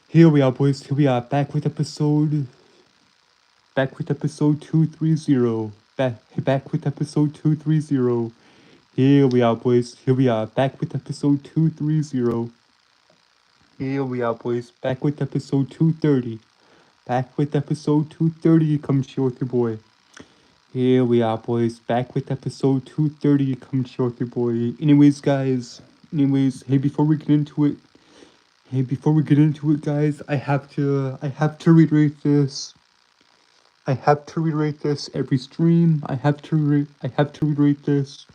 Here we are, boys. Here we are, back with episode 230. Back with episode 230. Here we are, boys. Here we are, back with episode 230. Here we are, boys. Back with episode 230. Back with episode 230 comes here with your boy. Here we are, boys. Back with episode 230 comes here with your boy. Anyways, guys. Hey, before we get into it, guys, I have to reiterate this. I have to reiterate this every stream. I have to reiterate this.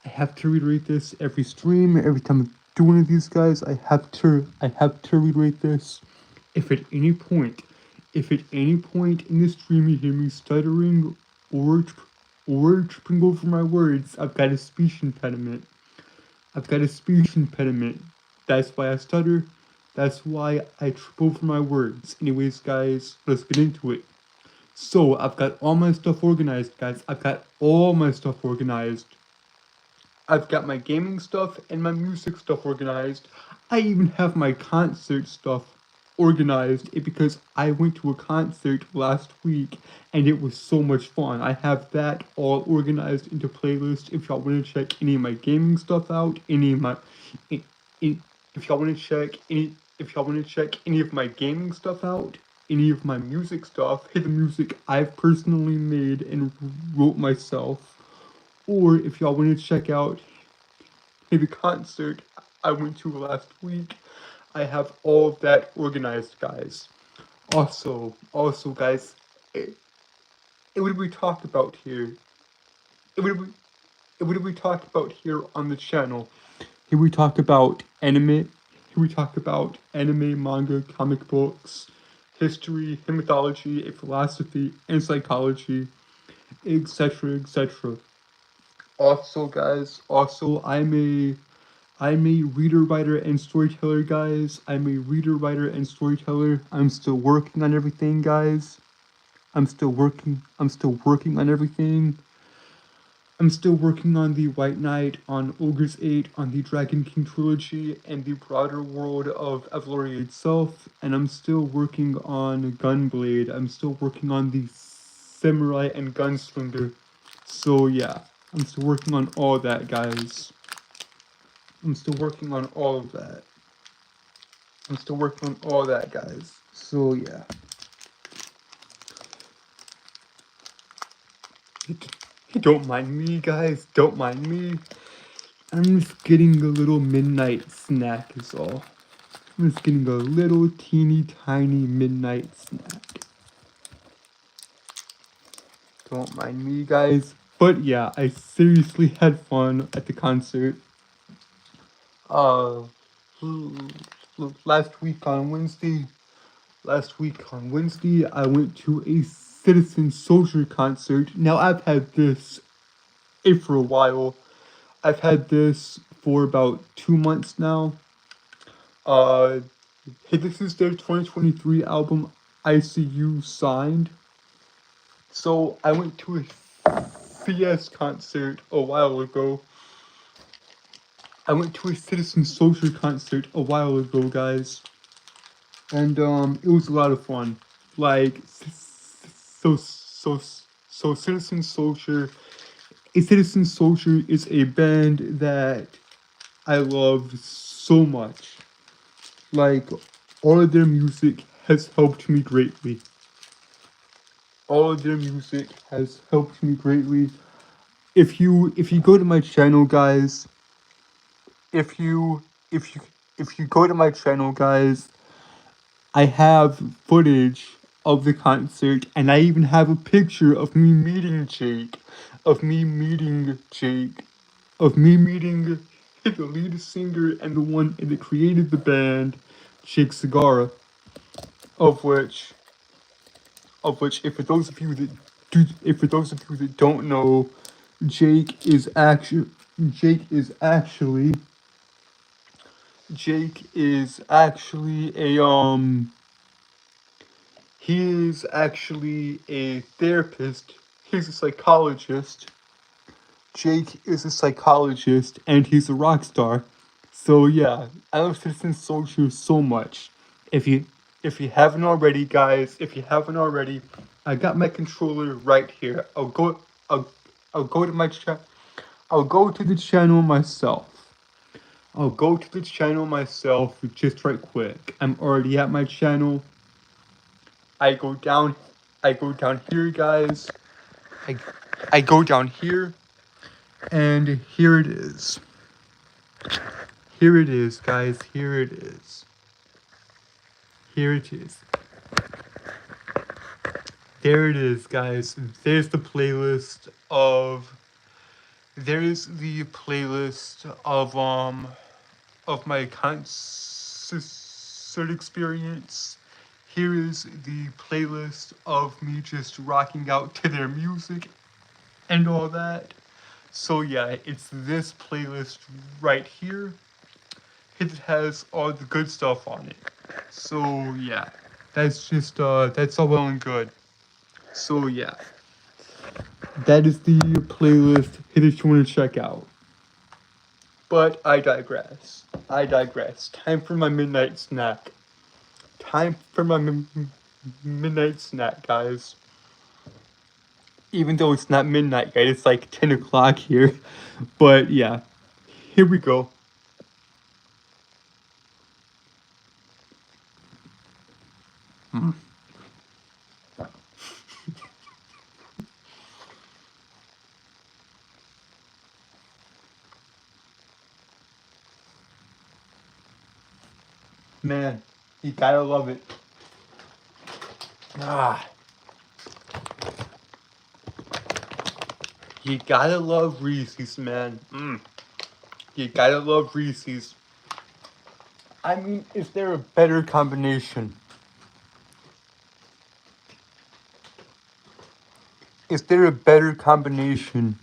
I have to reiterate this every stream. Every time I do one of these, guys, I have to reiterate this. If at any point in the stream you hear me stuttering or tripping over my words, I've got a speech impediment. That's why I stutter. That's why I trip over my words. Anyways, guys, let's get into it. So, I've got all my stuff organized, guys. I've got my gaming stuff and my music stuff organized. I even have my concert stuff organized because I went to a concert last week and it was so much fun. I have that all organized into playlists. If y'all want to check any of my gaming stuff out, if y'all want to check any of my gaming stuff out, any of my music stuff, the music I've personally made and wrote myself, or if y'all want to check out the concert I went to last week, I have all of that organized, guys. Also, guys, what did we talk about here? What did we talk about here on the channel? Here we talk about anime. Manga, comic books, history, mythology, philosophy, and psychology, etc., etc. Also, guys, I'm a reader, writer, and storyteller, guys. I'm still working on everything, guys. I'm still working on everything. I'm still working on the White Knight, on Ogre's 8, on the Dragon King trilogy, and the broader world of Evloria itself, and I'm still working on Gunblade. I'm still working on the Samurai and Gunslinger. So yeah, I'm still working on all that, guys. So yeah. Don't mind me, guys. Don't mind me. I'm just getting a little midnight snack is all. I'm just getting a little teeny tiny midnight snack. Don't mind me, guys. But yeah, I seriously had fun at the concert. Last week on Wednesday, I went to a Citizen Soldier concert. Now, I've had this for a while. I've had this for about 2 months now. This is their 2023 album, ICU Signed. So, I went to a CS concert a while ago. I went to a Citizen Soldier concert a while ago, guys. And, it was a lot of fun. Like, so Citizen Soldier is a band that I love so much. Like, all of their music has helped me greatly. If you go to my channel, guys, I have footage of the concert, and I even have a picture of me meeting Jake, of me meeting the lead singer and the one that created the band, Jake Segara, of which, if for those of you that don't know, Jake is actually a therapist. He's a psychologist. Jake is a psychologist and he's a rock star. So yeah, I love Citizen Soldier so much. If you if you haven't already, guys, if you haven't already, I got my controller right here. I'll I'll go to my I'll go to the channel myself. I'll go to the channel myself just right quick. I'm already at my channel. I go down here, guys. I I go down here, and here it is. Here it is, guys. Here it is. Here it is. There it is, guys. There's the playlist of of my concert experience. Here is the playlist of me just rocking out to their music and all that. So yeah, it's this playlist right here. It has all the good stuff on it. So yeah, that's all well and good. So yeah, that is the playlist that you want to check out. But I digress. I digress. Time for my midnight snack. Time for my midnight snack, guys. Even though it's not midnight, guys, it's like 10 o'clock here. But yeah, here we go. Man, you gotta love it. Ah, you gotta love Reese's, man. You gotta love Reese's. I mean, is there a better combination? Is there a better combination?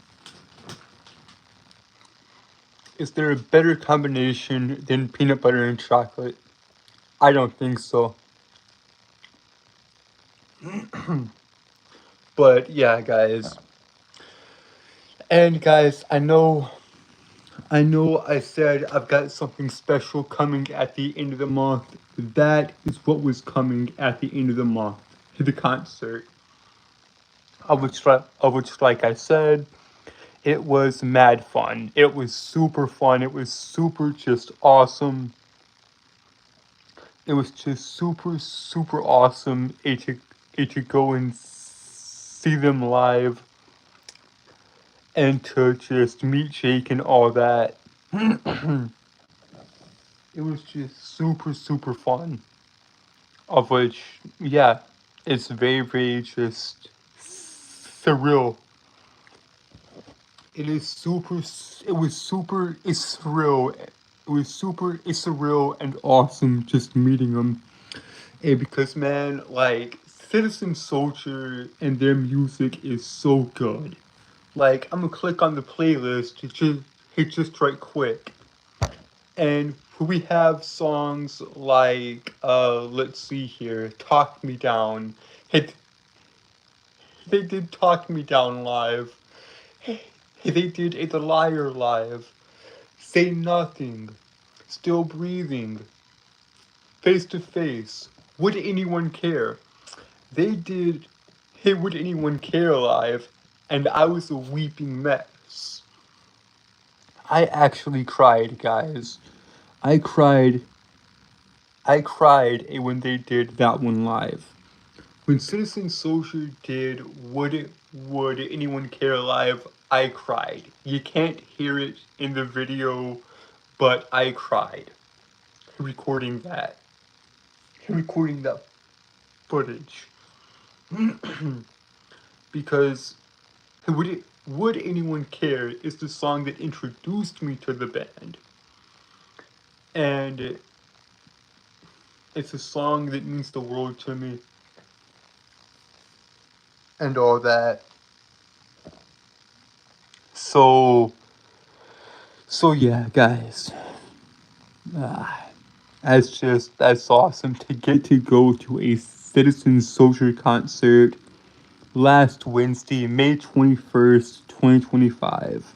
Is there a better combination than peanut butter and chocolate? I don't think so. But yeah, guys. And guys, I said I've got something special coming at the end of the month. That is what was coming at the end of the month. The concert. Of which, like I said, it was mad fun. It was super fun. It was super just awesome. It was just super awesome to go and see them live and to just meet Jake and all that. It was just super fun. Of which, yeah, it's very just surreal. It's surreal. It's surreal and awesome just meeting them. And because, man, like, Citizen Soldier and their music is so good. Like, I'm gonna click on the playlist to hit just right quick. And we have songs like, let's see here, Talk Me Down. Hit, they did Talk Me Down live. They did A The Liar live. Say Nothing. Still Breathing. Face to Face. Would Anyone Care? They did Hey Would Anyone Care live, and I was a weeping mess. I actually cried, guys. I cried. I cried when they did that one live. When Citizen Soldier did Would Anyone Care live, I cried. You can't hear it in the video, but I cried. Recording that. Recording that footage. Because Would Anyone Care is the song that introduced me to the band. And it's a song that means the world to me. And all that. So yeah, guys. That's awesome to get to go to a Citizen Soldier concert last Wednesday, May 21st, 2025.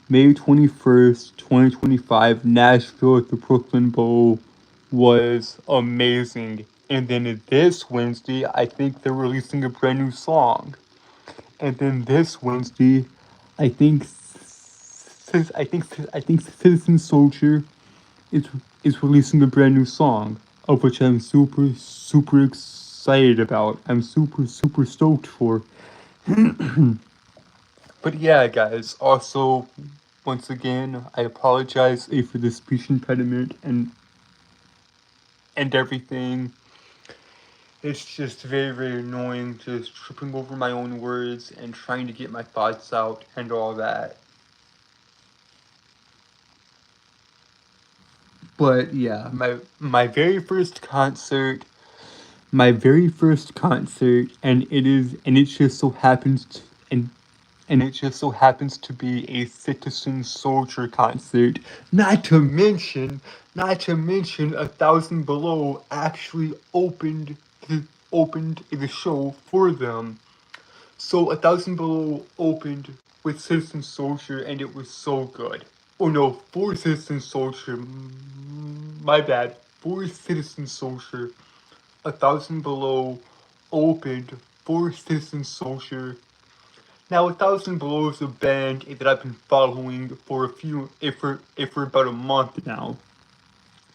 May 21st, 2025, Nashville at the Brooklyn Bowl was amazing. And then this Wednesday, I think they're releasing a brand new song. And then this Wednesday, I think I think Citizen Soldier is is releasing a brand new song, of which I'm super excited about. I'm super stoked for. But yeah, guys. Also, once again, I apologize for the speech impediment and everything. It's just very annoying, just tripping over my own words and trying to get my thoughts out and all that. But yeah, my very first concert, and it just so happens and it just so happens to be a Citizen Soldier concert. Not to mention, 1,000 Below actually opened the show for them. So 1,000 Below opened with Citizen Soldier, and it was so good. Oh no, for Citizen Soldier, my bad. For Citizen Soldier, 1,000 Below opened for Citizen Soldier. Now, 1,000 Below is a band that I've been following for for about a month now.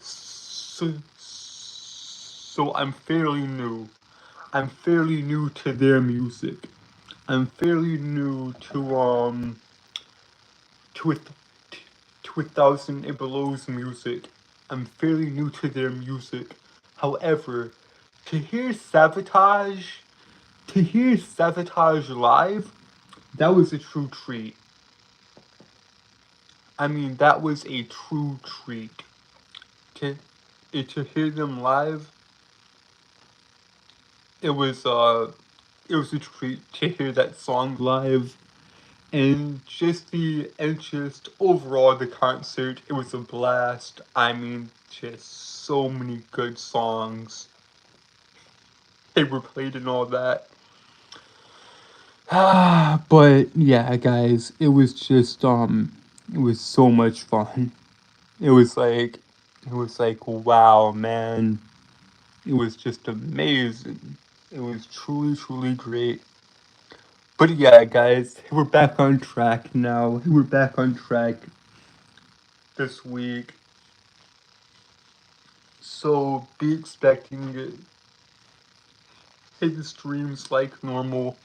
So I'm fairly new. I'm fairly new to their music. I'm fairly new to a, to 1,000 Below's music. I'm fairly new to their music. However, to hear Sabotage, live, that was a true treat. I mean, that was a true treat. To to hear them live, it was it was a treat to hear that song live. And just overall the concert, it was a blast. I mean, just so many good songs they were played and all that. But yeah, guys, it was so much fun. It was like wow, man. It was just amazing. It was truly great. But yeah, guys, we're back on track now. We're back on track this week. So be expecting hidden streams like normal.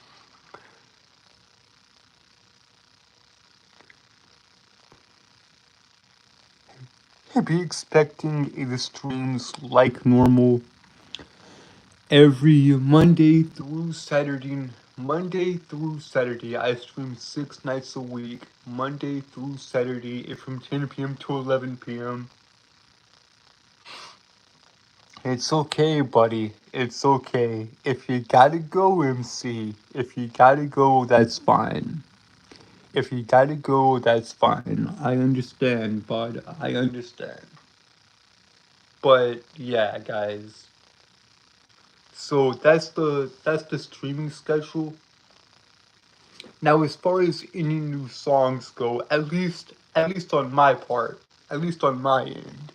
Be expecting the streams like normal every Monday through Saturday. I stream 6 nights a week. Monday through Saturday, from 10 p.m. to 11 p.m. It's okay, buddy. It's okay. If you gotta go, MC. If you gotta go, that's fine. If you gotta go, that's fine. I understand, bud. I understand. But yeah, guys. So that's the streaming schedule. Now, as far as any new songs go, at least on my part, at least on my end,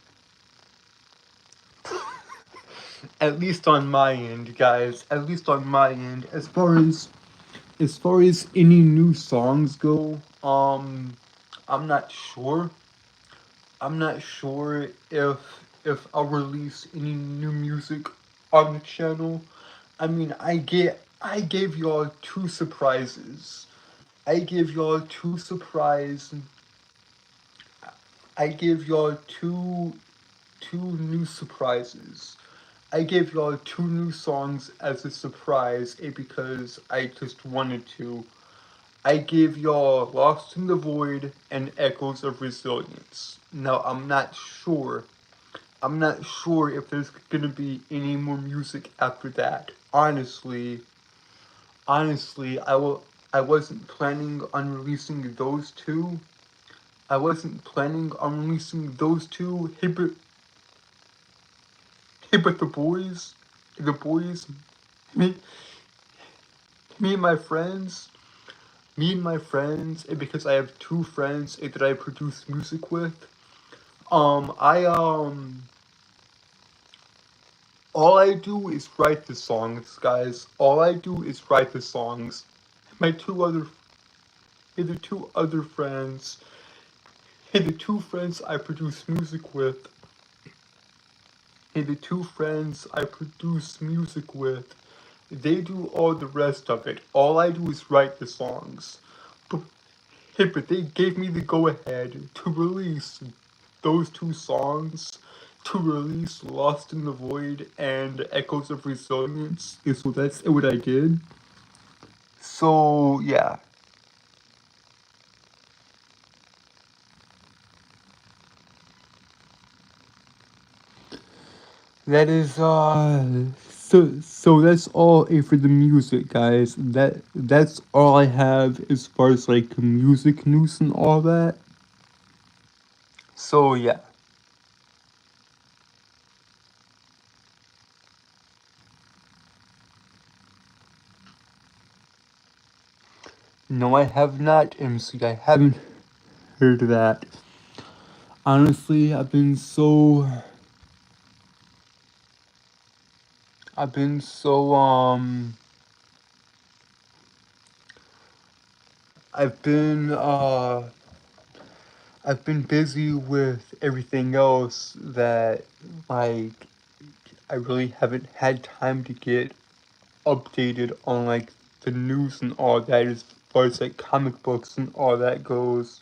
at least on my end, guys, at least on my end, as far as any new songs go, I'm not sure. I'm not sure if I'll release any new music on the channel. I mean, I gave y'all two surprises. I gave y'all two surprise. I gave y'all two new surprises. I gave y'all two new songs as a surprise, because I just wanted to. I gave y'all Lost in the Void and Echoes of Resilience. Now, I'm not sure if there's gonna be any more music after that. Honestly, I wasn't planning on releasing those two. I wasn't planning on releasing those two. But the boys, me, me and my friends, me and my friends, and because I have two friends that I produce music with, I all I do is write the songs, guys. All I do is write the songs. My two other friends, and the two friends I produce music with, and the two friends I produce music with, they do all the rest of it. All I do is write the songs. But, hey, but they gave me the go-ahead to release those two songs, to release Lost in the Void and Echoes of Resilience. So that's what I did. So, yeah. That is so that's all for the music, guys. That's all I have as far as like music news and all that. So yeah. No, I have not, MC. I haven't heard of that. Honestly, I've been so I've been uh I've been busy with everything else that like I really haven't had time to get updated on like the news and all that as far as like comic books and all that goes.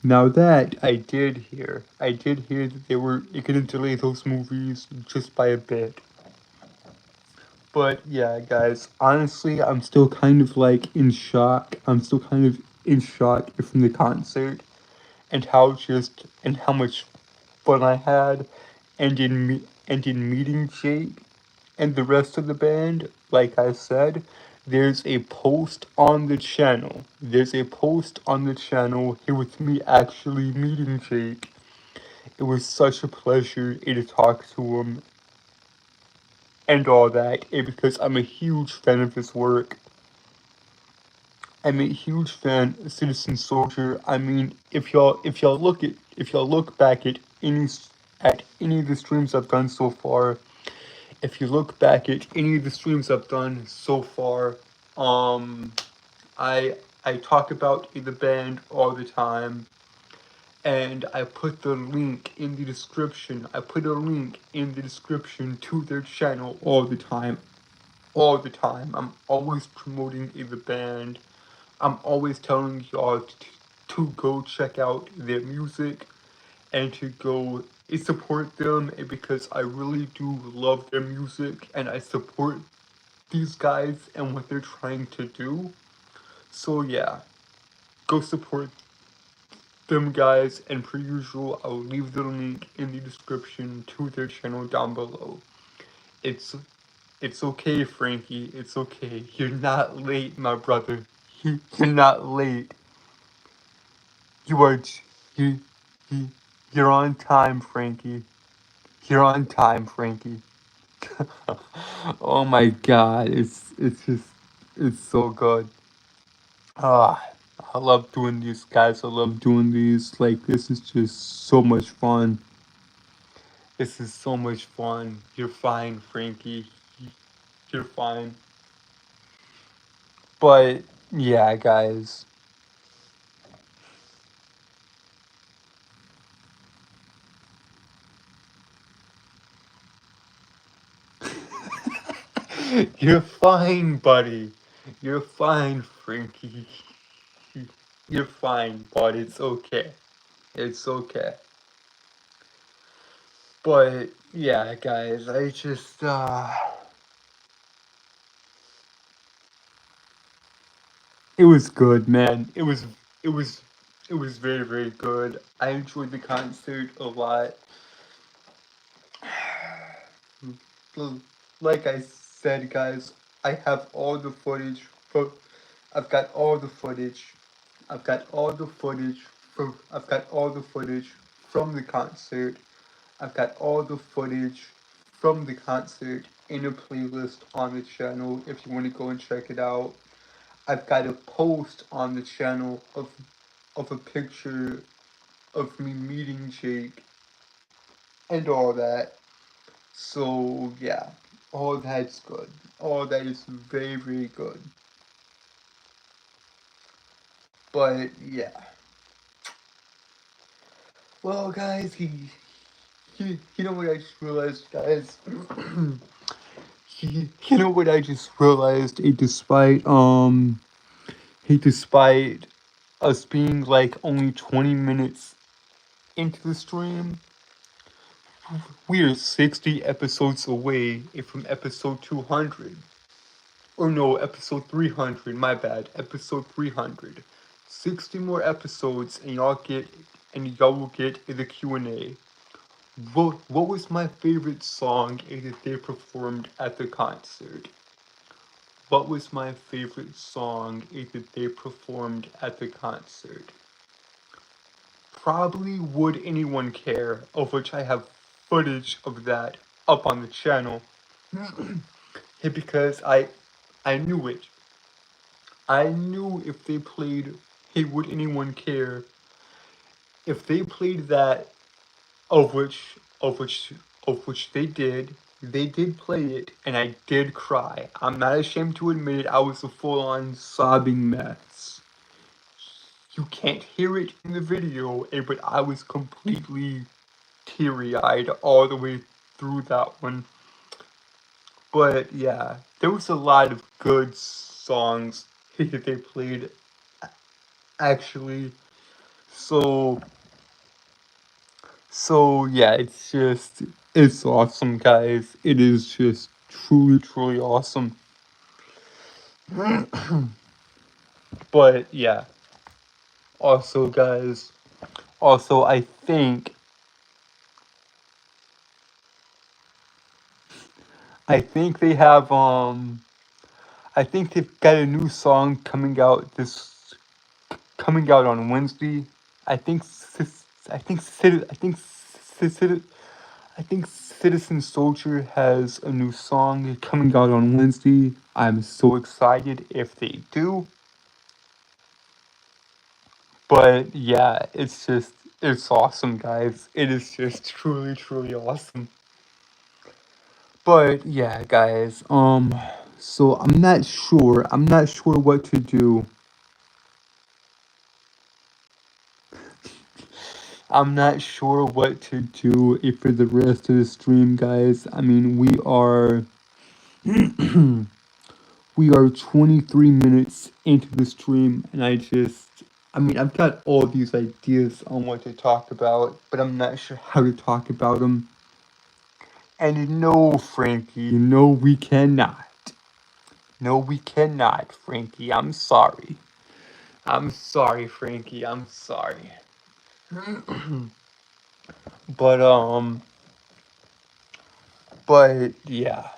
Now that I did hear that they were gonna delay those movies just by a bit. But yeah, guys, honestly, I'm still kind of like in shock. I'm still kind of in shock from the concert and how much fun I had, and in meeting Jake and the rest of the band. Like I said, there's a post on the channel. There's a post on the channel here with me actually meeting Jake. It was such a pleasure to talk to him and all that, and because I'm a huge fan of his work. I'm a huge fan of Citizen Soldier. I mean, if y'all look back at any of the streams I've done so far, if you look back at any of the streams I've done so far, um, I I talk about the band all the time, and I put the link in the description. I put a link in the description to their channel all the time. All the time. I'm always promoting the band. I'm always telling y'all to go check out their music and to go support them because I really do love their music and I support these guys and what they're trying to do. So yeah, go support them guys, and per usual I'll leave the link in the description to their channel down below. It's it's okay, Frankie. It's okay. You're not late, my brother. You're not late. You are you, you you're on time, Frankie. You're on time, Frankie. Oh my god, it's just it's so good. Ah, I love doing these guys. I love doing these. Like this is just so much fun. This is so much fun. You're fine, Frankie. You're fine. But yeah, guys. You're fine, buddy. You're fine, Frankie. You're fine, but it's okay. It's okay. But yeah, guys, I just it was good, man. It was it was very very good. I enjoyed the concert a lot. Like I said, guys, I have all the footage from I've got all the footage. I've got all the footage from the concert. I've got all the footage from the concert in a playlist on the channel if you want to go and check it out. I've got a post on the channel of a picture of me meeting Jake and all that. So yeah, all that's good. All that is very, very good. But yeah. Well, guys, you know what I just realized, guys? You know what I just realized? Despite us being like only 20 minutes into the stream, we are 60 episodes away from episode 200. Or no, episode 300, my bad. Episode 300. 60 more episodes and y'all will get the Q&A. What was my favorite song that they performed at the concert? What was my favorite song that they performed at the concert? Probably Would Anyone Care, of which I have footage of that up on the channel. Because I knew it. I knew if they played Hey Would Anyone Care, if they played that, of which of which of which they did play it, and I did cry. I'm not ashamed to admit it, I was a full-on sobbing mess. You can't hear it in the video, but I was completely teary-eyed all the way through that one. But yeah, there was a lot of good songs that they played, actually. So yeah, it's awesome, guys. It is just truly, truly awesome. But yeah, also, guys, also I think they have I think they've got a new song coming out on Wednesday. I think I think I think Citizen Soldier has a new song coming out on Wednesday. I'm so excited if they do. But yeah, it's awesome, guys. It is just truly, truly awesome. But yeah, guys, so I'm not sure what to do. I'm not sure what to do for the rest of the stream, guys. I mean, we are 23 minutes into the stream, and I mean, I've got all these ideas on what to talk about, but I'm not sure how to talk about them. And no, Frankie, no, we cannot. No, we cannot, Frankie. I'm sorry. I'm sorry, Frankie. I'm sorry. But, yeah.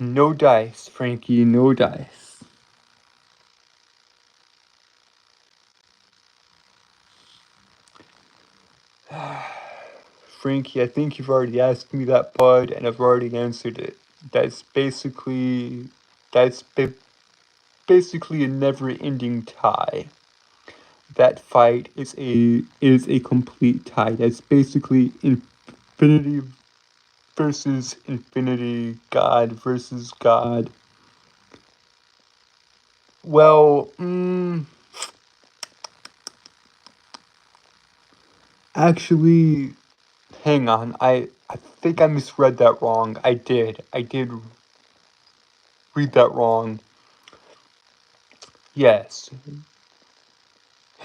No dice, Frankie, no dice. Frankie, I think you've already asked me that, bud, and I've already answered it. That's basically, that's basically a never-ending tie. That fight is a complete tie. That's basically infinity versus infinity, God versus God. Well, actually, hang on. I think I misread that wrong. I did read that wrong. Yes,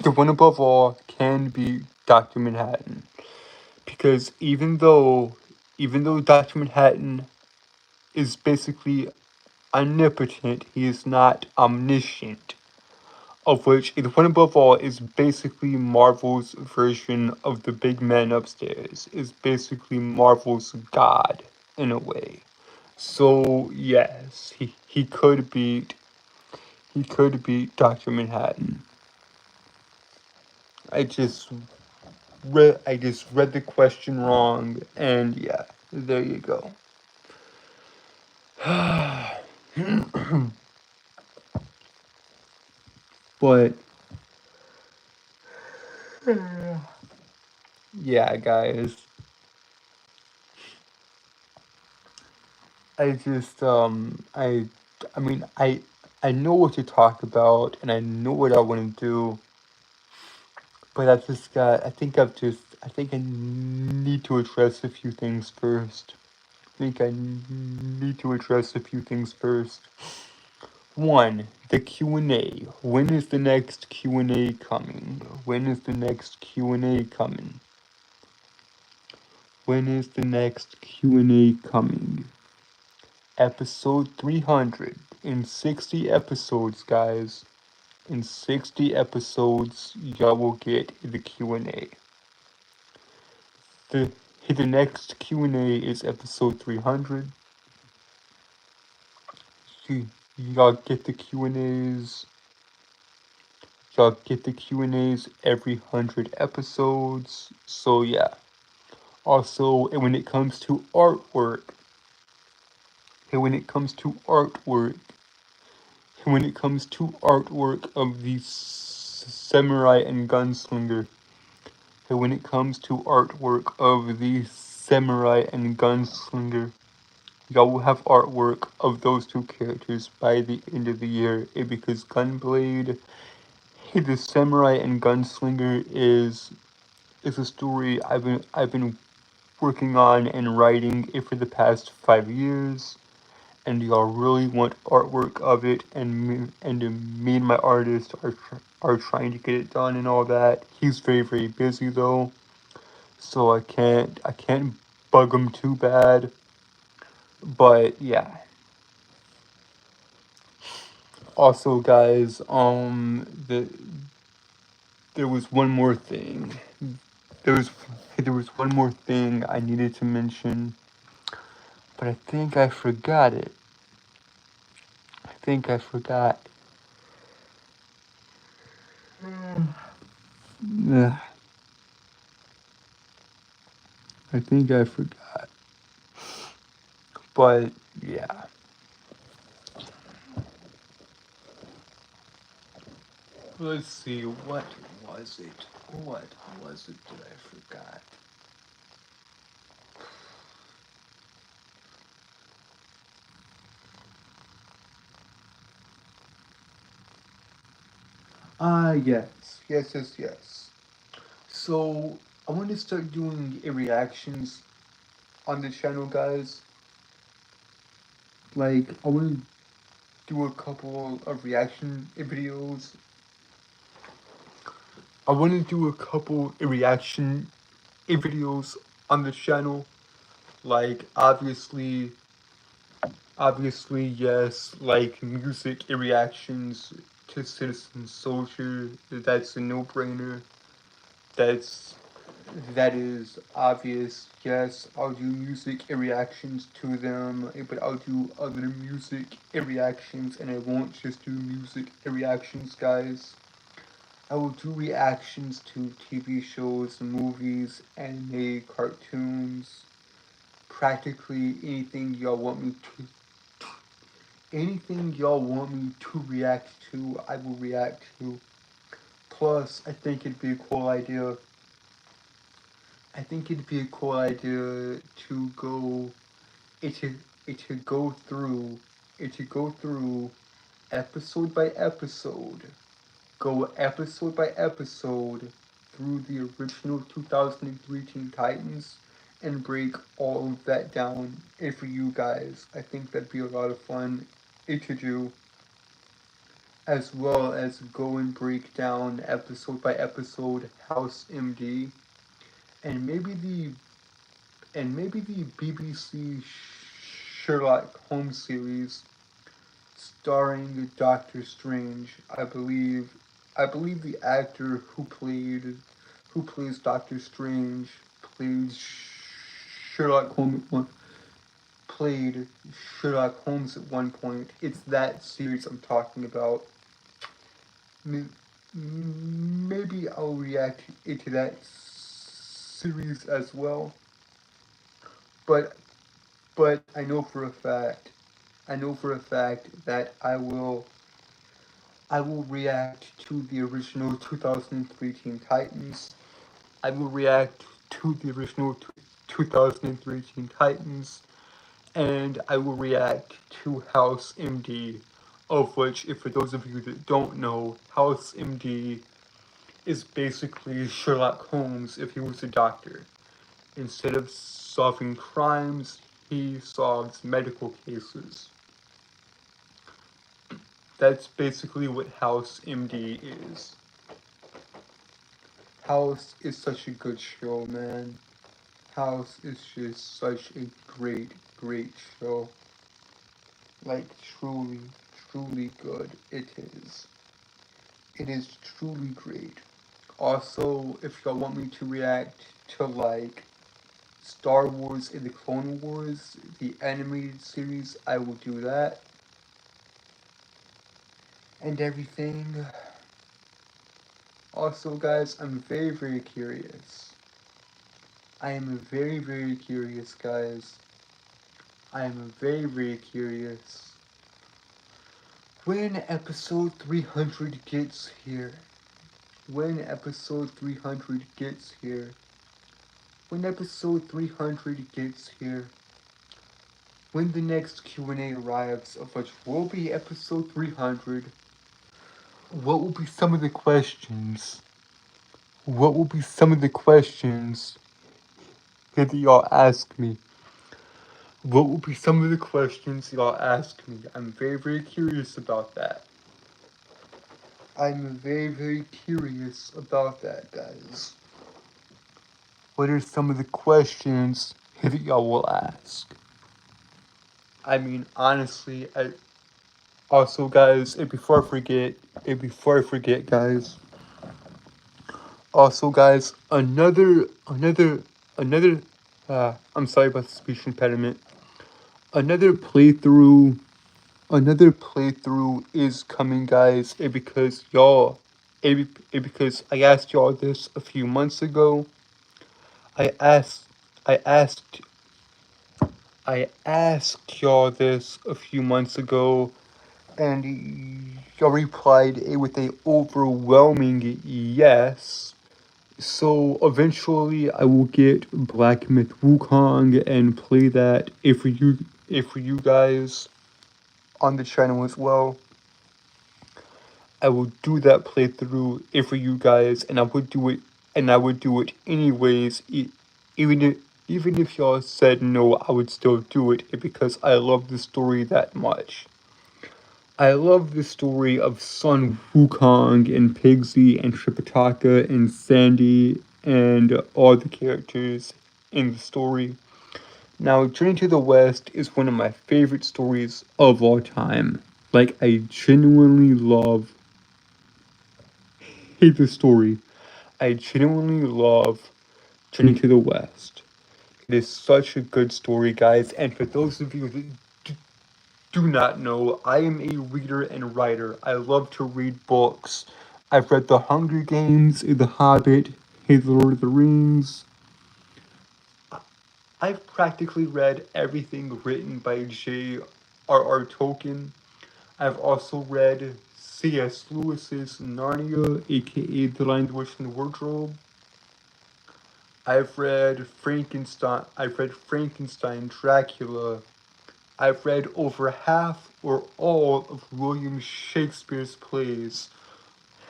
the one above all can be Dr. Manhattan, because even though Dr. Manhattan is basically omnipotent, he is not omniscient. Of which the one above all is basically Marvel's version of the big man upstairs. Is basically Marvel's god in a way. So yes, he could beat Dr. Manhattan. I just read the question wrong, and yeah, there you go. But yeah, guys, I just I mean I know what to talk about and I know what I want to do, but I think I need to address a few things first. I think I need to address a few things first. One, the Q&A. When is the next Q&A coming? When is the next Q&A coming? When is the next Q&A coming? Episode 300. In 60 episodes, guys. In 60 episodes, y'all will get the Q&A. The next Q&A is episode 300. Y'all get the Q&As. Y'all get the Q&As every 100 episodes. So yeah. Also, when it comes to artwork, when it comes to artwork, when it comes to artwork of the samurai and gunslinger, when it comes to artwork of the samurai and gunslinger, y'all will have artwork of those two characters by the end of the year. Because Gunblade, the samurai and gunslinger is a story I've been working on and writing it for the past 5 years, and y'all really want artwork of it, and me and my artist are trying to get it done and all that. He's very busy though, so I can't bug him too bad. But yeah. Also, guys, there was one more thing. There was there was one more thing I needed to mention, but I think I forgot it. I think I forgot. Ugh, I think I forgot. But yeah. Let's see, what was it? What was it that I forgot? Yes. So, I want to start doing reactions on the channel, guys. Like, I want to do a couple of reaction videos. I want to do a couple reaction videos on the channel. Like, obviously, yes, like music reactions to Citizen Soldier. That's a no-brainer. That's that is obvious. Yes, I'll do music reactions to them, but I'll do other music reactions, and I won't just do music reactions, guys. I will do reactions to TV shows, movies, anime, cartoons, practically anything y'all want me to react to, I will react to. Plus, I think it'd be a cool idea to go to to go through to go through episode by episode. Go episode by episode through the original 2003 Teen Titans and break all of that down for you guys. I think that'd be a lot of fun to do, as well as go and break down episode by episode House MD and maybe the BBC Sherlock Holmes series starring Doctor Strange. I believe the actor who plays Doctor Strange plays Sherlock Holmes played Sherlock Holmes at one point. It's that series I'm talking about. Maybe I'll react to that series as well. But but I know for a fact that I will react to the original 2003 Teen Titans. I will react to the original 2003 Teen Titans, and I will react to House MD, of which, if for those of you that don't know, House MD is basically Sherlock Holmes if he was a doctor. Instead of solving crimes, he solves medical cases. That's basically what House MD is. House is such a good show, man. House is just such a great, great show. Like, truly, truly good. It is. It is truly great. Also, if y'all want me to react to, like, Star Wars and the Clone Wars, the animated series, I will do that. And everything. Also, guys, I'm very, very curious. I am very, very curious, guys. I am very, very curious. When episode 300 gets here. When episode 300 gets here. When episode 300 gets here. When the next Q&A arrives, of which will be episode 300. What will be some of the questions? What will be some of the questions that y'all ask me? What will be some of the questions y'all ask me? I'm very, very curious about that. I'm very, very curious about that, guys. What are some of the questions that y'all will ask? I mean, honestly, also, guys, and before I forget, guys. Also, guys, another. I'm sorry about the speech impediment. Another playthrough is coming, guys, because I asked y'all this a few months ago. I asked I asked I asked y'all this a few months ago, and y'all replied with a overwhelming yes. So eventually, I will get Black Myth Wukong and play that if for you guys on the channel as well. I will do that playthrough for you guys, and I would do it anyways. Even if y'all said no, I would still do it because I love the story that much. I love the story of Sun Wukong and Pigsy and Tripitaka and Sandy and all the characters in the story. Now, Journey to the West is one of my favorite stories of all time. Like, I genuinely hate the story. I genuinely love Journey to the West. It is such a good story, guys. And for those of you that do not know, I am a reader and writer. I love to read books. I've read The Hunger Games, The Hobbit, The Lord of the Rings. I've practically read everything written by J.R.R. Tolkien. I've also read C.S. Lewis's Narnia, aka The Lion, the Witch, and the Wardrobe. I've read Frankenstein, Dracula. I've read over half or all of William Shakespeare's plays: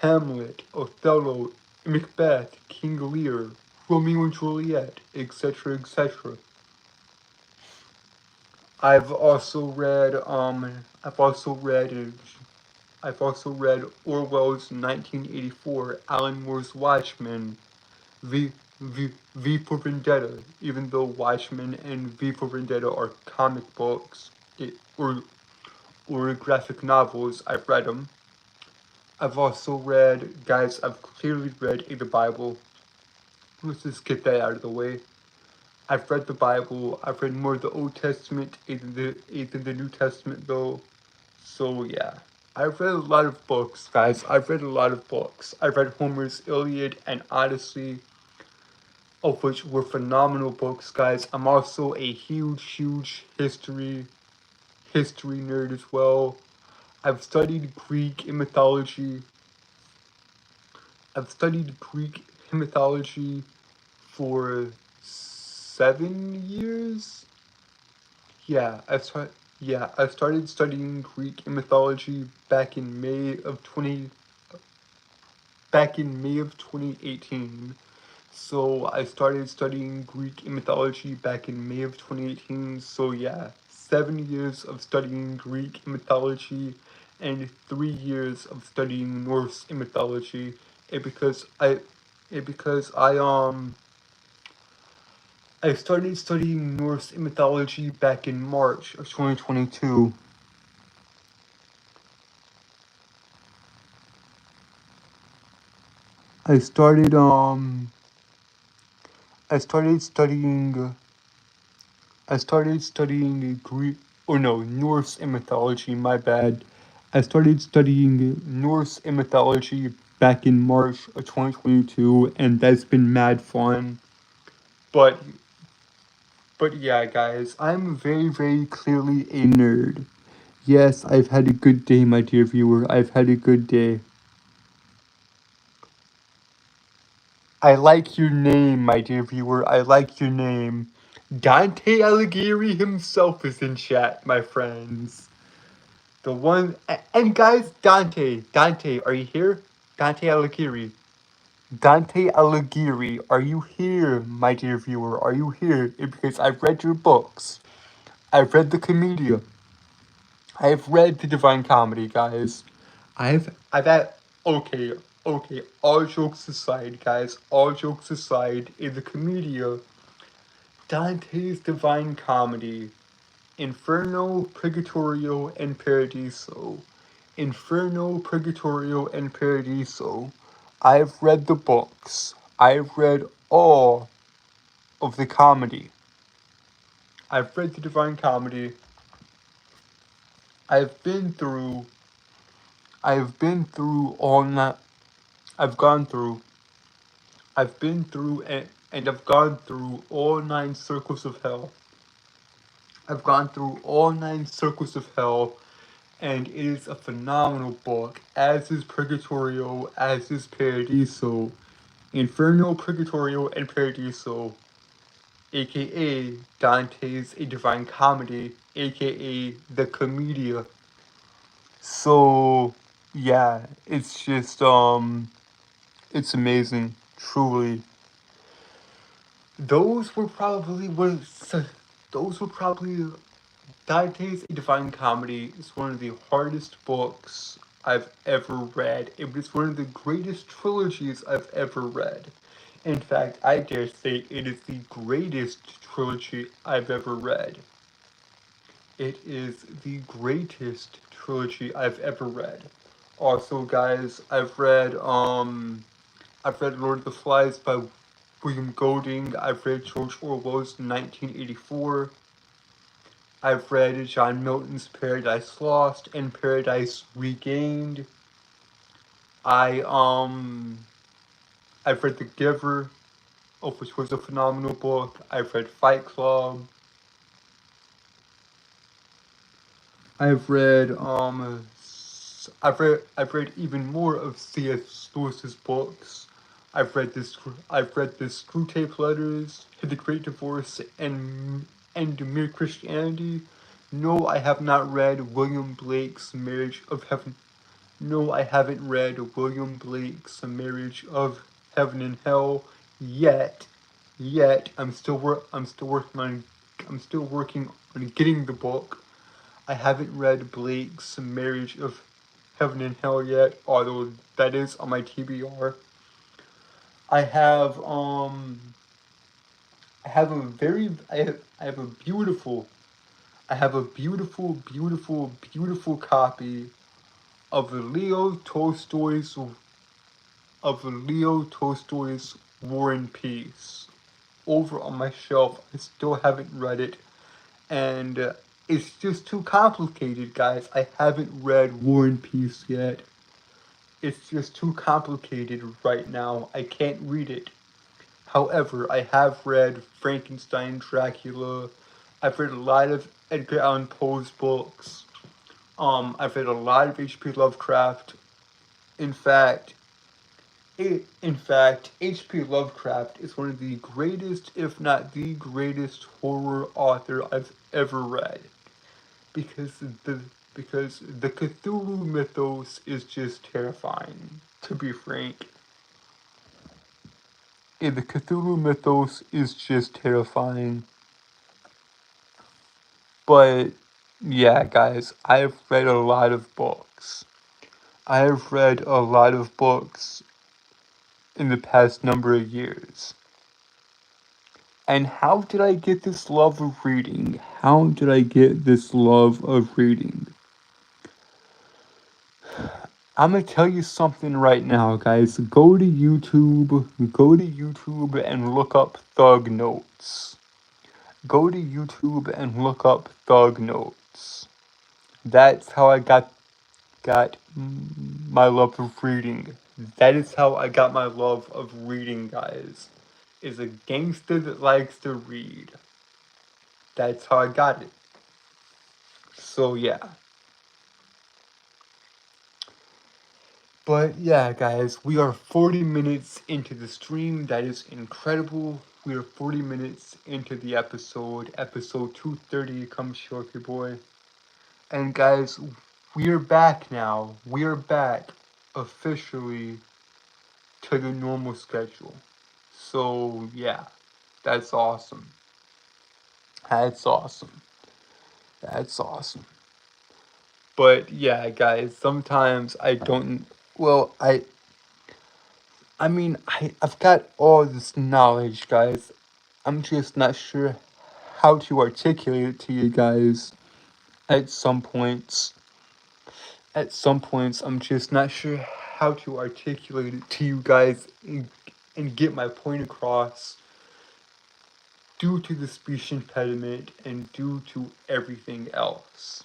Hamlet, Othello, Macbeth, King Lear, Romeo and Juliet, etc., etc. I've also read Orwell's 1984, Alan Moore's Watchmen, V for Vendetta, even though Watchmen and V for Vendetta are comic books or graphic novels. I've read them. I've clearly read the Bible. Let's just get that out of the way. I've read the Bible. I've read more of the Old Testament than the New Testament, though. So yeah, I've read a lot of books, guys. I've read a lot of books. I've read Homer's Iliad and Odyssey. of which were phenomenal books, guys. I'm also a huge history nerd as well. I've studied Greek mythology. I've studied Greek mythology for 7 years. Yeah, I started studying Greek mythology back in May of 2018. So I started studying Greek mythology back in May of 2018. So yeah, 7 years of studying Greek mythology and 3 years of studying Norse mythology. It because I it because I started studying Norse mythology back in March of 2022. I started um I started studying I started studying Greek, or no, Norse mythology, my bad. I started studying Norse mythology back in March of 2022, and that's been mad fun. But, but yeah, guys, I'm very clearly a nerd. Yes, I've had a good day, my dear viewer. I've had a good day. I like your name, my dear viewer. I like your name. Dante Alighieri himself is in chat, my friends. The one, and guys, Dante, are you here? Dante Alighieri. Dante Alighieri, are you here, my dear viewer? Are you here? Because I've read your books. I've read the Commedia. I've read the Divine Comedy, guys. I've had, okay, all jokes aside, guys, all jokes aside, in the Commedia, Dante's Divine Comedy, Inferno, Purgatorio, and Paradiso. Inferno, Purgatorio, and Paradiso. I've read the books. I've read all of the comedy. I've read the Divine Comedy. I've been through. I've been through all that. I've gone through. I've been through and I've gone through all 9 circles of hell. I've gone through all 9 circles of hell, and it is a phenomenal book, as is Purgatorio, as is Paradiso. Inferno, Purgatorio, and Paradiso, aka Dante's A Divine Comedy, aka the Commedia. So, yeah, it's just, it's amazing, truly. Those were probably those were probably Dante's A Divine Comedy is one of the hardest books I've ever read. It was one of the greatest trilogies I've ever read. In fact, I dare say it is the greatest trilogy I've ever read. It is the greatest trilogy I've ever read. Also, guys, I've read Lord of the Flies by William Golding. I've read George Orwell's 1984. I've read John Milton's Paradise Lost and Paradise Regained. I I've read The Giver, which was a phenomenal book. I've read Fight Club. I've read I've read even more of C.S. Lewis's books. I've read the Screwtape Letters, The Great Divorce, and Mere Christianity. No, I have not read William Blake's Marriage of Heaven. No, I haven't read William Blake's Marriage of Heaven and Hell yet. Yet, I'm still working on getting the book. I haven't read Blake's Marriage of Heaven and Hell yet, although that is on my TBR. I have I have a very I have a beautiful beautiful copy of Leo Tolstoy's War and Peace over on my shelf. I still haven't read it, and it's just too complicated, guys. I haven't read War and Peace yet. It's just too complicated right now. I can't read it. However, I have read Frankenstein, Dracula. I've read a lot of Edgar Allan Poe's books. I've read a lot of H.P. Lovecraft. In fact, H.P. Lovecraft is one of the greatest, if not the greatest, horror author I've ever read. Because the because the Cthulhu mythos is just terrifying. To be frank, the Cthulhu mythos is just terrifying. But yeah, guys, I've read a lot of books. I have read a lot of books in the past number of years. And how did I get this love of reading? How did I get this love of reading? I'm gonna tell you something right now, guys. Go to YouTube and look up Thug Notes. Go to YouTube and look up Thug Notes. That's how I got my love of reading. That is how I got my love of reading, guys. Is a gangster that likes to read. That's how I got it. So yeah. But yeah, guys, we are 40 minutes into the stream. That is incredible. We are 40 minutes into the episode. Episode 230 comes shortly, boy. And guys, we are back now. We are back officially to the normal schedule. So yeah, that's awesome. That's awesome. That's awesome. But yeah, guys, sometimes I don't. Well, I've got all this knowledge, guys. I'm just not sure how to articulate it to you guys at some points. At some points, I'm just not sure how to articulate it to you guys and get my point across due to the speech impediment and due to everything else.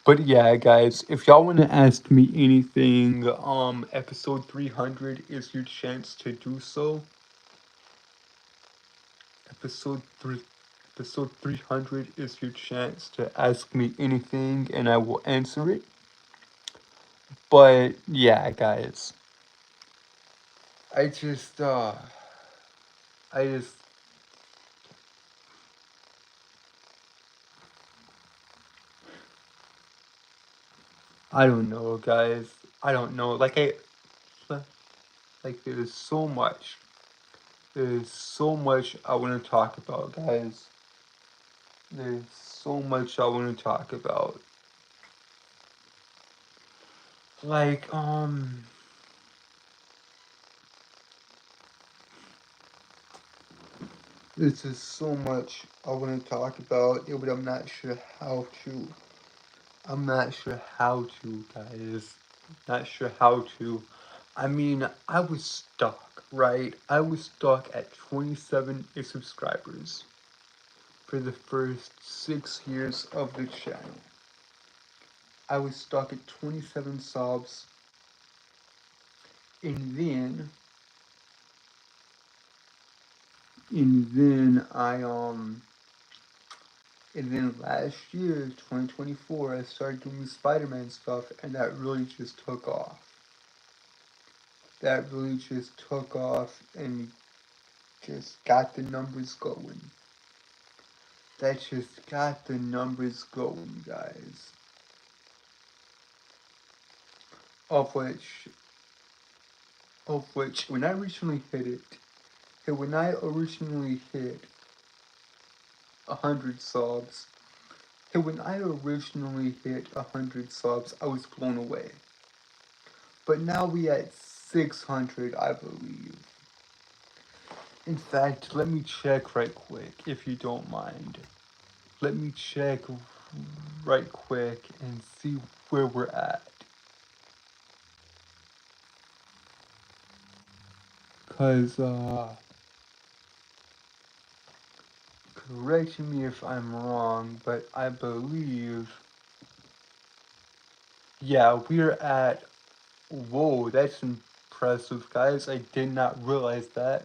But yeah, guys, if y'all want to ask me anything, episode 300 is your chance to do so. Episode 3 Episode 300 is your chance to ask me anything and I will answer it. But yeah, guys. I just I just I don't know, guys. I don't know. Like there's so much. There's so much I want to talk about, guys. There's so much I want to talk about. Like, there's just so much I want to talk about, but I'm not sure how to. I'm not sure how to, guys. Not sure how to. I mean, I was stuck, right? I was stuck at 27 subscribers for the first 6 years of the channel. I was stuck at 27 subs, and then and then last year, 2024, I started doing the Spider-Man stuff, and that really just took off. That really just took off and just got the numbers going. That just got the numbers going, guys. Of which, when I originally hit when I originally hit 100 subs, when I originally hit 100 subs, I was blown away. But now we at 600, I believe. In fact, let me check right quick, if you don't mind. Let me check right quick and see where we're at. Cause, correct me if I'm wrong, but I believe, yeah, we're at, whoa, that's impressive, guys. I did not realize that.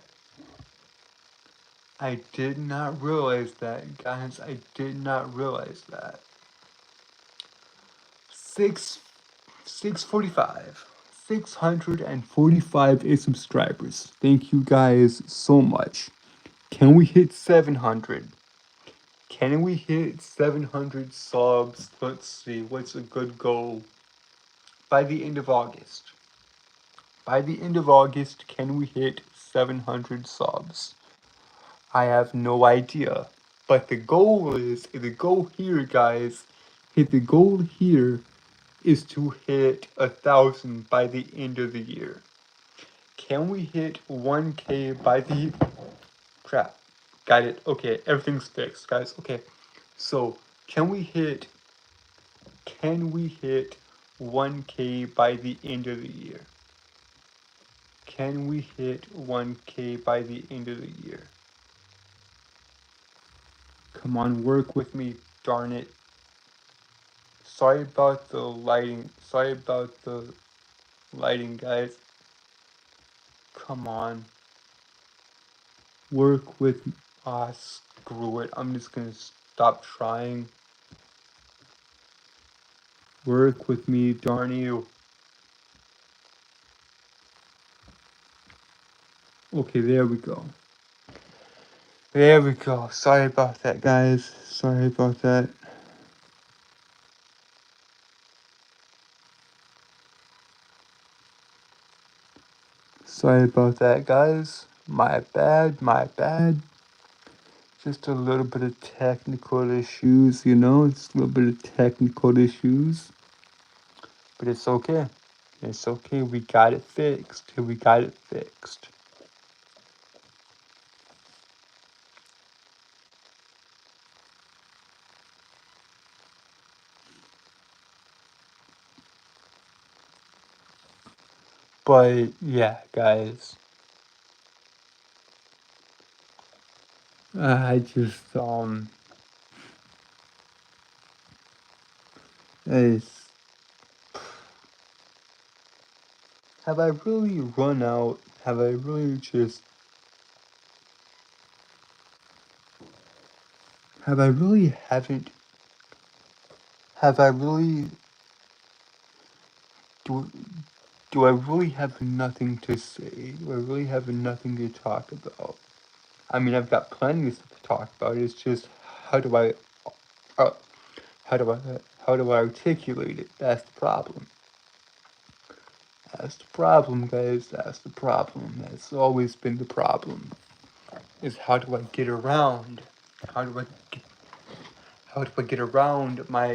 I did not realize that, guys. I did not realize that. 645. 645 is subscribers. Thank you guys so much. Can we hit 700? Can we hit 700 subs? Let's see. What's a good goal? By the end of August. By the end of August, can we hit 700 subs? I have no idea. But the goal here, guys, the goal here is to hit 1,000 by the end of the year. Can we hit 1K by the... Crap. Got it. Okay, everything's fixed, guys. Okay. So, can we hit 1K by the end of the year? Can we hit 1K by the end of the year? Come on, work with me, darn it. Sorry about the lighting. Sorry about the lighting, guys. Come on. Work with... Ah, screw it. I'm just gonna stop trying. Work with me, darn you. Okay, there we go. There we go. Sorry about that, guys. Sorry about that. Sorry about that, guys. My bad, my bad. Just a little bit of technical issues, you know? Just a little bit of technical issues. But it's okay. It's okay. We got it fixed. We got it fixed. But yeah, guys. I just it's, have I really run out? Have I really just... Have I really haven't... Have I really... Do I really have nothing to say? Do I really have nothing to talk about? I mean, I've got plenty of stuff to talk about. It's just how do I, uh, how do I articulate it? That's the problem. That's the problem, guys. That's the problem. That's always been the problem. Is how do I get around? How do I get, how do I get around my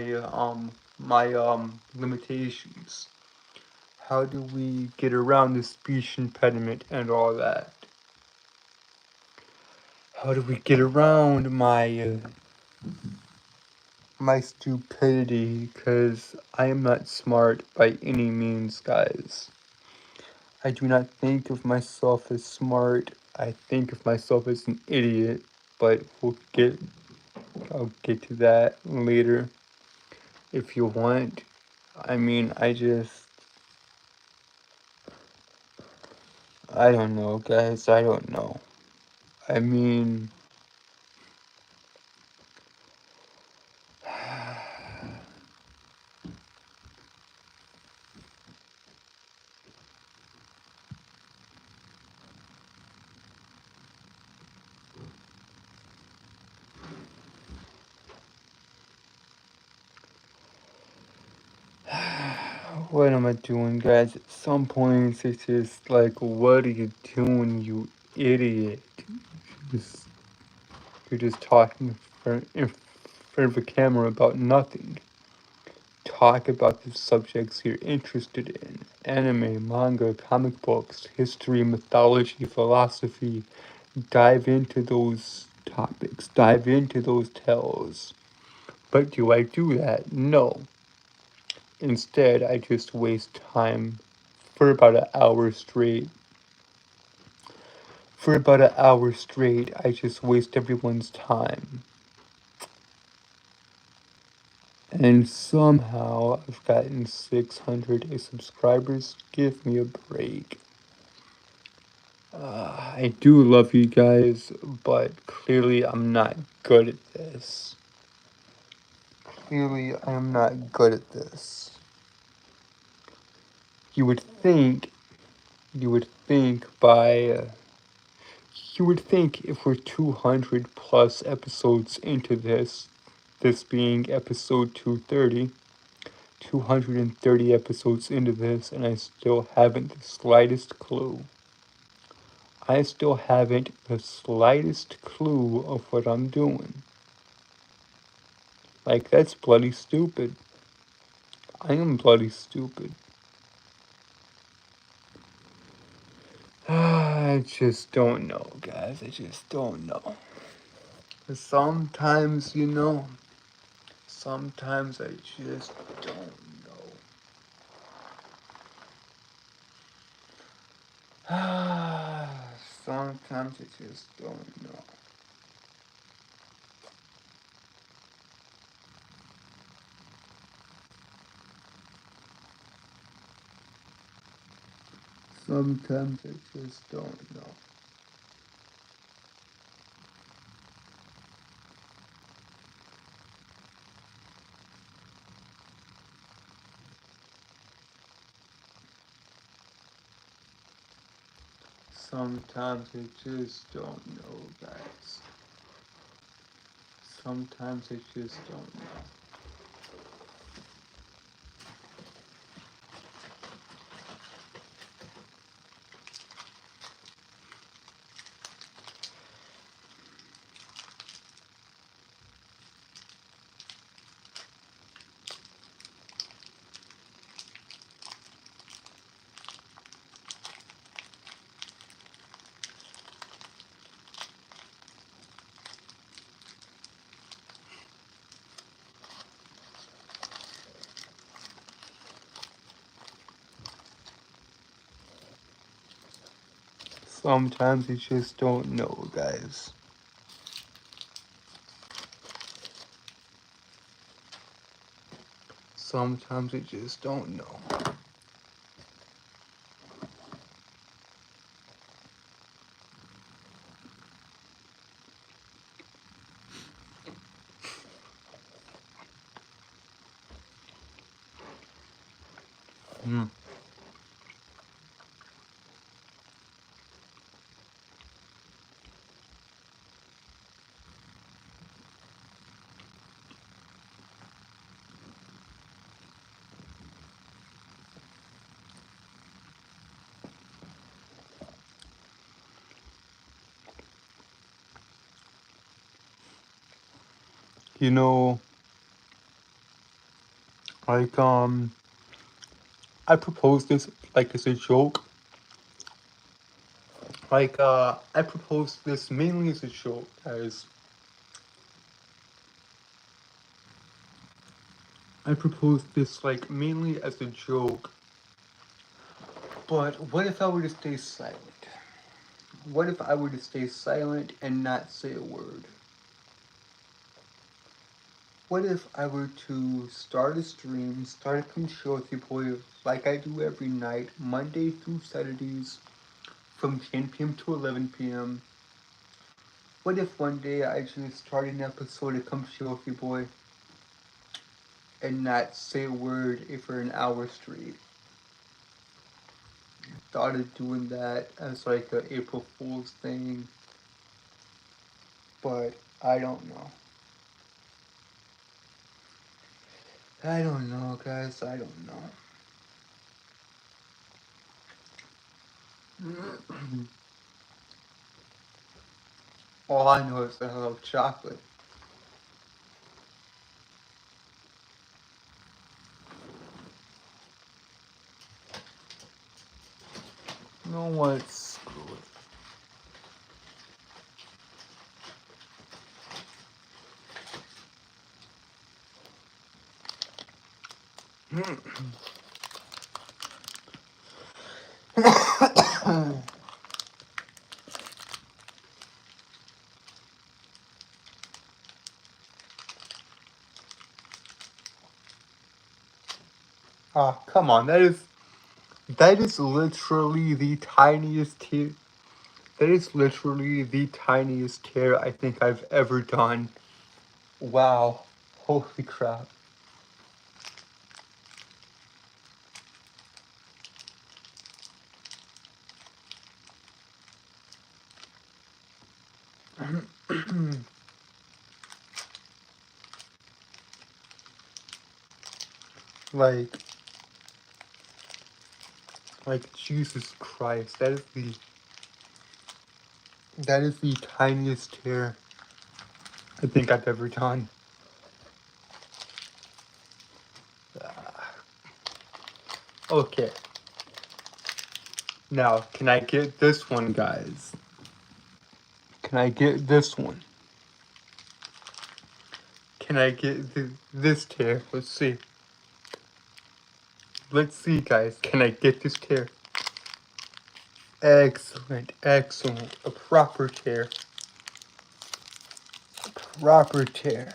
limitations? How do we get around the speech impediment and all that? How do we get around my stupidity? Because I am not smart by any means, guys. I do not think of myself as smart. I think of myself as an idiot. But I'll get to that later if you want. I mean, I don't know, guys. I don't know. I mean, what am I doing, guys? At some points, it's just like, what are you doing, you idiot? Just, you're just talking in front of a camera about nothing. Talk about the subjects you're interested in: anime, manga, comic books, history, mythology, philosophy. Dive into those topics, dive into those tales. But do I do that? No. Instead, I just waste time for about an hour straight. For about an hour straight, I just waste everyone's time. And somehow I've gotten 600 subscribers. Give me a break. I do love you guys, but clearly I'm not good at this. Clearly I am not good at this. You would think, you would think by, you would think if we're 200 plus episodes into this being episode 230, 230 episodes into this, and I still haven't the slightest clue. I still haven't the slightest clue of what I'm doing. Like, that's bloody stupid. I am bloody stupid. I just don't know, guys. I just don't know. Sometimes, sometimes I just don't know. Sometimes I just don't know. Sometimes I just don't know. Sometimes I just don't know, guys. Sometimes I just don't know. Sometimes I just don't know, guys. Sometimes I just don't know. Hmm. You know, like, I proposed this like as a joke. Like, I proposed this mainly as a joke, guys. I proposed this like mainly as a joke. But what if I were to stay silent? What if I were to stay silent and not say a word? What if I were to start a stream, start a conspiracy boy like I do every night, Monday through Saturdays, from 10 p.m. to 11 p.m.? What if one day I just started an episode of Come Shorty Boy and not say a word for an hour straight? Thought of doing that as like a April Fool's thing, but I don't know. I don't know, guys. I don't know. All I know is that I love chocolate. You know what? Screw it. Come on. That is literally the tiniest That is literally the tiniest tear I think I've ever done. Wow. Holy crap. like, Jesus Christ, that is the tiniest tear I think I've ever done. Okay. Now, can I get this one, guys? Can I get this one? Can I get this tear? Let's see. Let's see, guys. Can I get this tear? Excellent, excellent. A proper tear. Proper tear.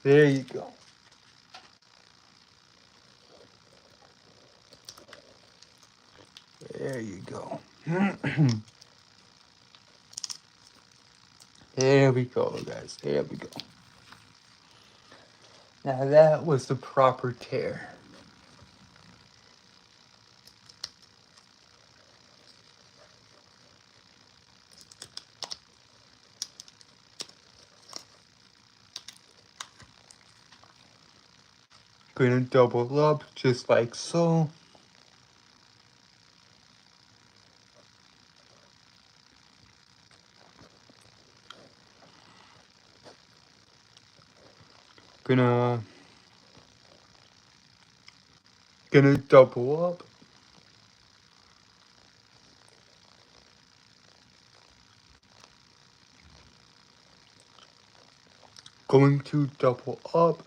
There you go. There you go. There we go, guys. There we go. Now that was the proper tear. Gonna double up just like so. Gonna double up. Going to double up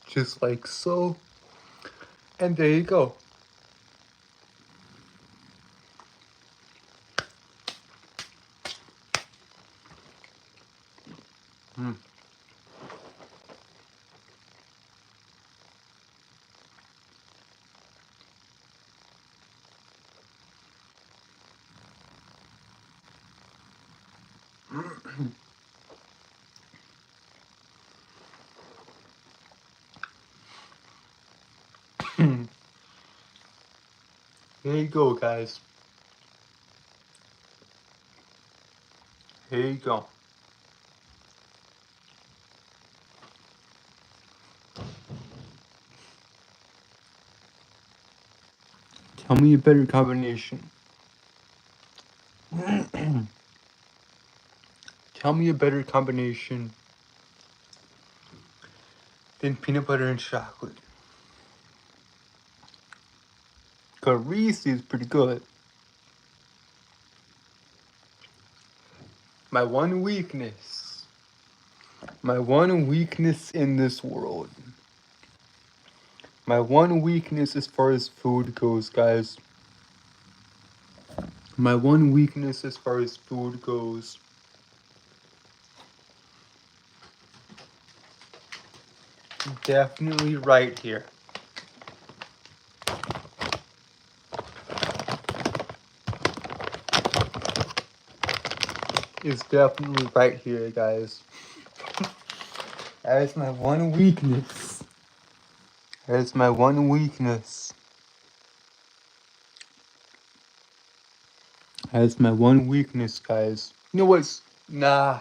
just like so. And there you go. Here you go, guys. Here you go. Tell me a better combination. Tell me a better combination than peanut butter and chocolate. Cause Reese is pretty good. My one weakness in this world. My one weakness as far as food goes, guys. My one weakness as far as food goes. Definitely right here. Is definitely right here, guys. That is my one weakness. That is my one weakness. That is my one weakness, guys. You know what's... Nah.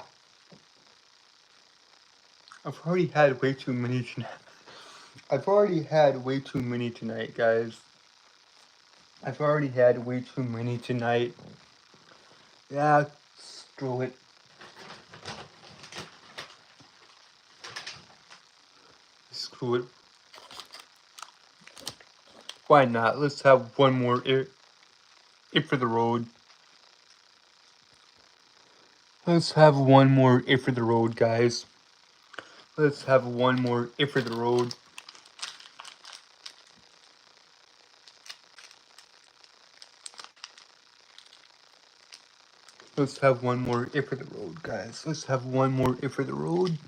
I've already had way too many tonight. I've already had way too many tonight, guys. I've already had way too many tonight. Yeah, screw it. Screw it. Why not? Let's have one more if for the road. Let's have one more if for the road, guys. Let's have one more if for the road. Let's have one more if for the road, guys. Let's have one more if for the road.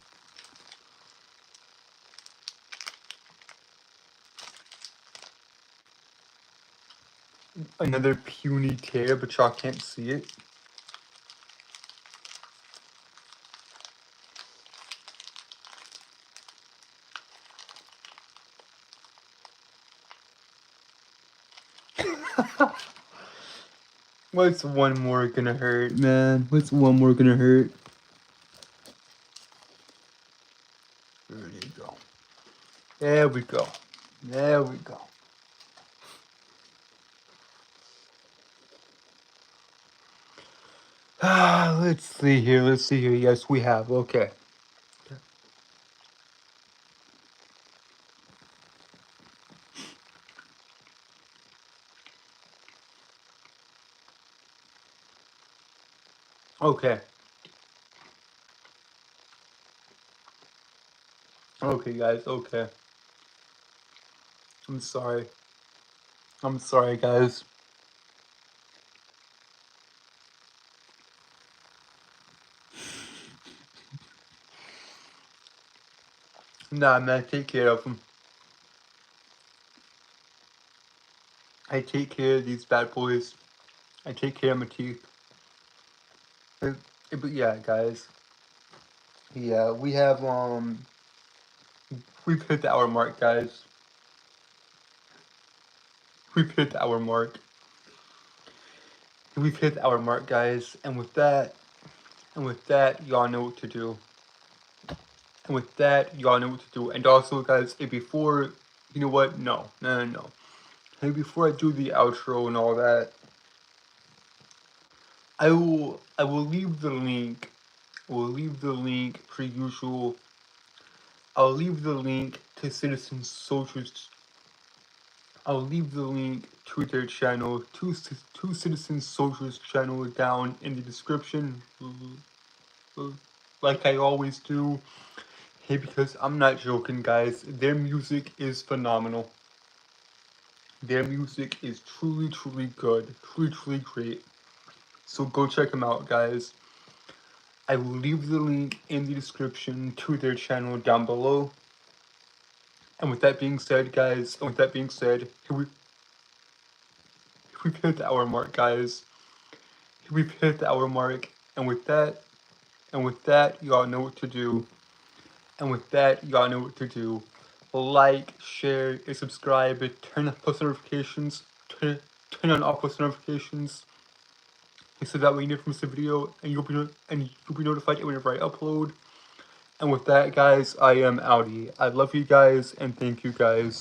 another puny tear, but y'all can't see it. What's one more gonna hurt, man? What's one more gonna hurt? There you go. There we go. There we go. Let's see here. Let's see here. Yes, we have. Okay. Okay. Okay, guys. Okay. I'm sorry. I'm sorry, guys. Nah, man. Take care of them. I take care of these bad boys. I take care of my teeth. But yeah, guys. Yeah, we've hit the hour mark, guys. We've hit the hour mark. We've hit the hour mark, guys. And with that, y'all know what to do. And with that, y'all know what to do. And also, guys, before, you know what? No. And before I do the outro and all that, I will leave the link. We'll leave the link per usual. I'll leave the link to Citizen Soldiers. I'll leave the link to their channel, to Citizen Soldiers channel down in the description, like I always do. Hey, because I'm not joking, guys. Their music is phenomenal. Their music is truly, truly good. Truly, truly great. So go check them out, guys. I will leave the link in the description to their channel down below. And with that being said, guys, we've hit the hour mark, guys. We've hit the hour mark. And with that, y'all know what to do. And with that, y'all know what to do. Like, share, and subscribe, turn on post notifications, turn on all post notifications, so that way you never miss a video, and you'll be notified whenever I upload. And with that, guys, I am outie. I love you guys, and thank you guys.